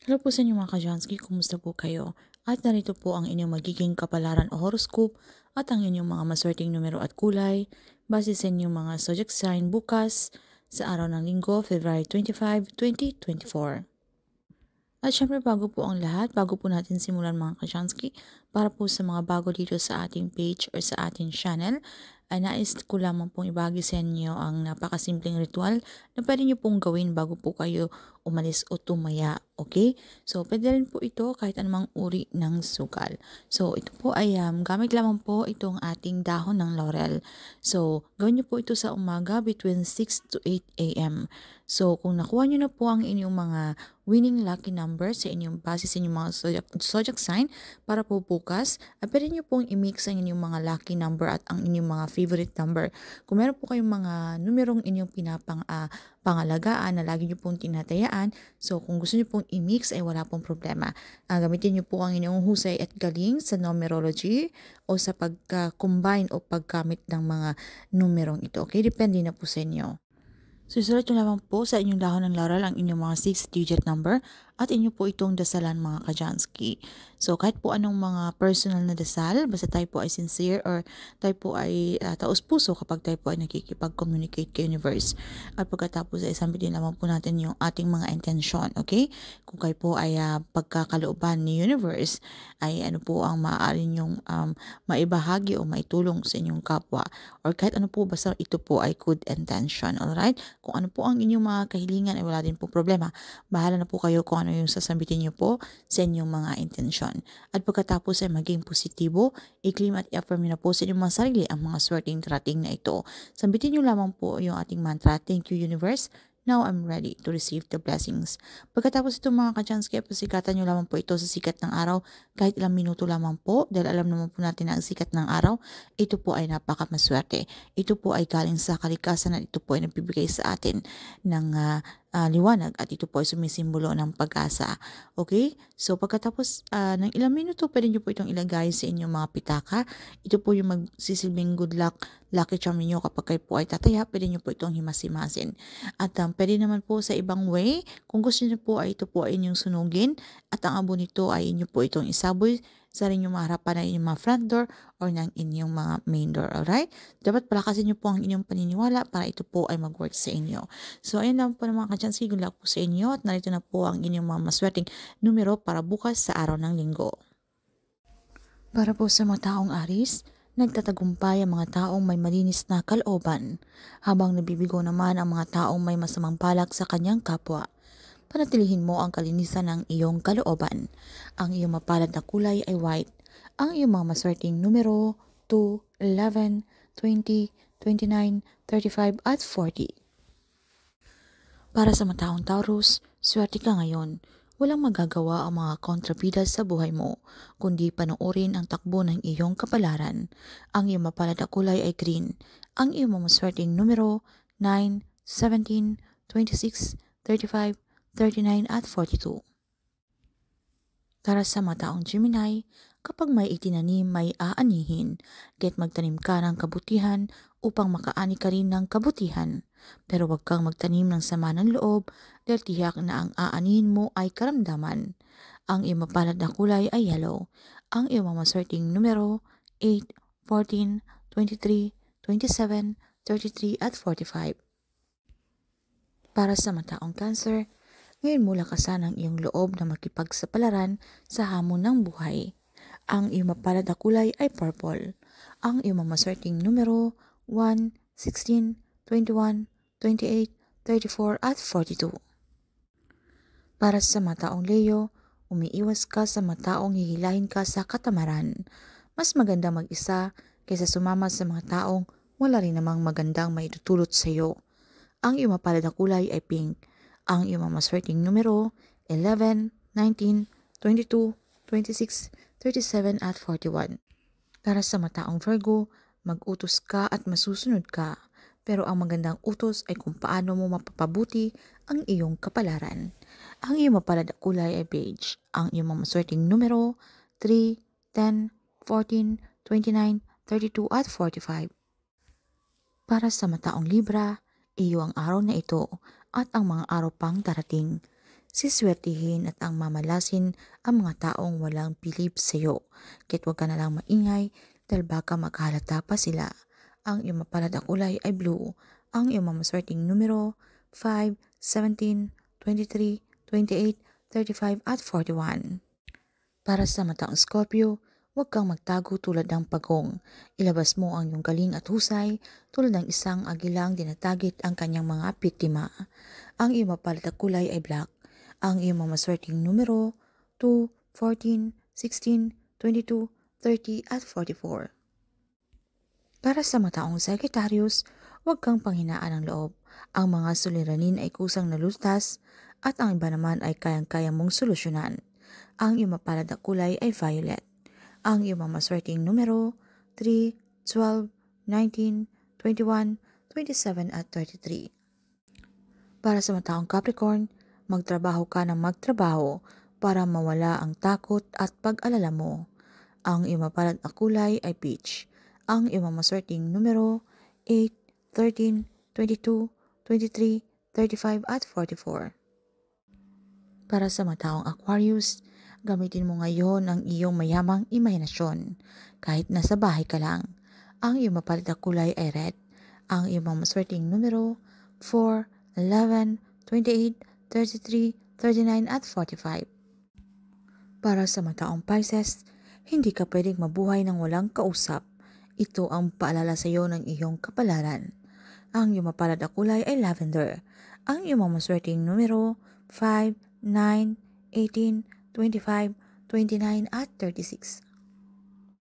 Hello po sa inyo mga ka-Jansky, kumusta po kayo? At narito po ang inyong magiging kapalaran o horoscope at ang inyong mga maswerteng numero at kulay base sa inyong mga zodiac sign bukas sa araw ng linggo, February 25, 2024. At syempre bago po ang lahat, bago po natin simulan mga ka-Jansky, para po sa mga bago dito sa ating page or sa ating channel, ay nais ko lamang pong ibahagi sa inyo ang napakasimpleng ritual na pwede nyo pong gawin bago po kayo umalis o tumaya. Okay? So, pwede rin po ito kahit anumang uri ng sugal. So, ito po ay gamit lamang po itong ating dahon ng laurel. So, gawin nyo po ito sa umaga between 6 to 8 a.m. So, kung nakuha nyo na po ang inyong mga winning lucky number sa inyong base sa inyong mga zodiac sign para po bukas, pwede nyo pong i-mix ang inyong mga lucky number at ang inyong mga favorite number. Kung meron po kayong mga numerong inyong pangalagaan na lagi nyo pong tinatayaan, so kung gusto nyo pong i-mix ay wala pong problema. Gamitin nyo po ang inyong husay at galing sa numerology o sa pagka-combine o paggamit ng mga numerong ito. Okay, depende na po sa inyo. Susulat nyo lamang po sa inyong dahon ng laurel ang inyong mga 6-digit number at inyo po itong dasalan mga ka-Jansky. So kahit po anong mga personal na dasal, basta tayo po ay sincere or tayo po ay taos-puso kapag tayo po ay nakikipag-communicate kay universe. At pagkatapos ay sambitin lamang po natin yung ating mga intensyon, okay? Kung kayo po ay pagkakalooban ni universe, ay ano po ang maaari nyong maibahagi o maitulong sa inyong kapwa. Or kahit ano po, basta ito po ay good intention, alright? Kung ano po ang inyong mga kahilingan ay wala din po problema. Bahala na po kayo kung ano yung sasabitin niyo po sa inyong mga intensyon. At pagkatapos ay maging positibo, i-claim at i-affirm na po sa inyong mga sarili ang mga swerteng trating na ito. Sambitin niyo lamang po yung ating mantra, thank you universe. Now I'm ready to receive the blessings. Pagkatapos itong mga ka-Jansky, pasikatan nyo lamang po ito sa sikat ng araw kahit ilang minuto lamang po dahil alam naman po natin na ang sikat ng araw, ito po ay napakamaswerte. Ito po ay galing sa kalikasan at ito po ay nagbibigay sa atin ng liwanag at ito po ay sumisimbolo ng pag-asa. Okay? So pagkatapos ng ilang minuto, pwede nyo po itong ilagay sa inyong mga pitaka. Ito po yung magsisilbing good luck, lucky charm niyo kapag kayo po ay tataya, pwede nyo po itong himas-himasin. At pwede naman po sa ibang way, kung gusto nyo po ay ito po ay inyong sunugin at ang abo nito ay inyo po itong isaboy sa inyong mga harapan ng inyong mga front door or ng inyong mga main door, alright? Dapat palakasin nyo po ang inyong paniniwala para ito po ay mag-work sa inyo. So, ayun lang po ng mga ka-Jansky, good luck po sa inyo at narito na po ang inyong mga maswerteng numero para bukas sa araw ng linggo. Para po sa mga taong Aris, nagtatagumpay ang mga taong may malinis na kalooban, habang nabibigo naman ang mga taong may masamang balak sa kanyang kapwa. Panatilihin mo ang kalinisan ng iyong kalooban. Ang iyong mapalad na kulay ay white. Ang iyong mga maswerteng numero 2, 11, 20, 29, 35 at 40. Para sa mataong Taurus, swerte ka ngayon. Walang magagawa ang mga kontrabida sa buhay mo, kundi panoorin ang takbo ng iyong kapalaran. Ang iyong mapalad na kulay ay green. Ang iyong mga maswerteng numero 9, 17, 26, 35, 39 at 42. Para sa mataong Gemini, kapag may itinanim may aanihin, kaya't magtanim ka ng kabutihan upang makaani ka rin ng kabutihan. Pero huwag kang magtanim ng sama ng loob dahil tiyak na ang aanihin mo ay karamdaman. Ang iyong mapalad na kulay ay yellow. Ang iyong mamaswerteng numero 8, 14, 23, 27, 33 at 45. Para sa mataong Cancer, ngayon mo lakasan ang iyong loob na makipagsapalaran sa hamon ng buhay. Ang iyong mapalad na kulay ay purple. Ang iyong mamaswerteng numero 1, 16, 21, 28, 34 at 42. Para sa mataong Leo, umiiwas ka sa mataong hihilahin ka sa katamaran. Mas maganda mag-isa kaysa sumama sa mga taong wala rin namang magandang maitutulot sa iyo. Ang iyong mapalad na kulay ay pink. Ang iyong mamaswerteng numero 11, 19, 22, 26, 37 at 41. Para sa mataong Virgo, mag-utos ka at masusunod ka. Pero ang magandang utos ay kung paano mo mapapabuti ang iyong kapalaran. Ang iyong mapalad na kulay ay beige. Ang iyong mamaswerteng numero 3, 10, 14, 29, 32 at 45. Para sa mataong Libra, iyo ang araw na ito at ang mga araw pang darating. siswertihin at ang mamalasin ang mga taong walang bilib sa iyo. Kahit huwag ka na lang maingay dahil baka maghalata pa sila. Ang iyong mapalad na kulay ay blue. Ang iyong mamaswerteng numero 5, 17, 23, 28, 35 at 41. Para sa mataong Scorpio, huwag kang magtago tulad ng pagong. Ilabas mo ang iyong galing at husay tulad ng isang agilang dinatagit ang kanyang mga biktima. Ang iyong mapalad na kulay ay black. Ang iyong mamaswerteng numero 2, 14, 16, 22, 30 at 44. Para sa mataong Sagittarius, huwag kang panghinaan ng loob. Ang mga suliranin ay kusang nalutas at ang iba naman ay kayang-kaya mong solusyonan. Ang iyong mapalad na kulay ay violet. Ang iyong mamaswerteng numero 3, 12, 19, 21, 27 at 33. Para sa mataong Capricorn, magtrabaho ka ng magtrabaho para mawala ang takot at pag-alala mo. Ang iyong mapalad na kulay ay peach. Ang iyong mamaswerteng numero 8, 13, 22, 23, 35 at 44. Para sa mataong Aquarius, gamitin mo ngayon ang iyong mayamang imahinasyon kahit nasa bahay ka lang. Ang iyong mapalad na kulay ay red. Ang iyong mamaswerteng numero 4, 11, 28, 33, 39 at 45. Para sa mataong Pisces, hindi ka pwedeng mabuhay ng walang kausap. Ito ang paalala sa iyo ng iyong kapalaran. Ang iyong mapalad na kulay ay lavender. Ang iyong mamaswerteng numero 5, 9, 18, 25, 29 at 36.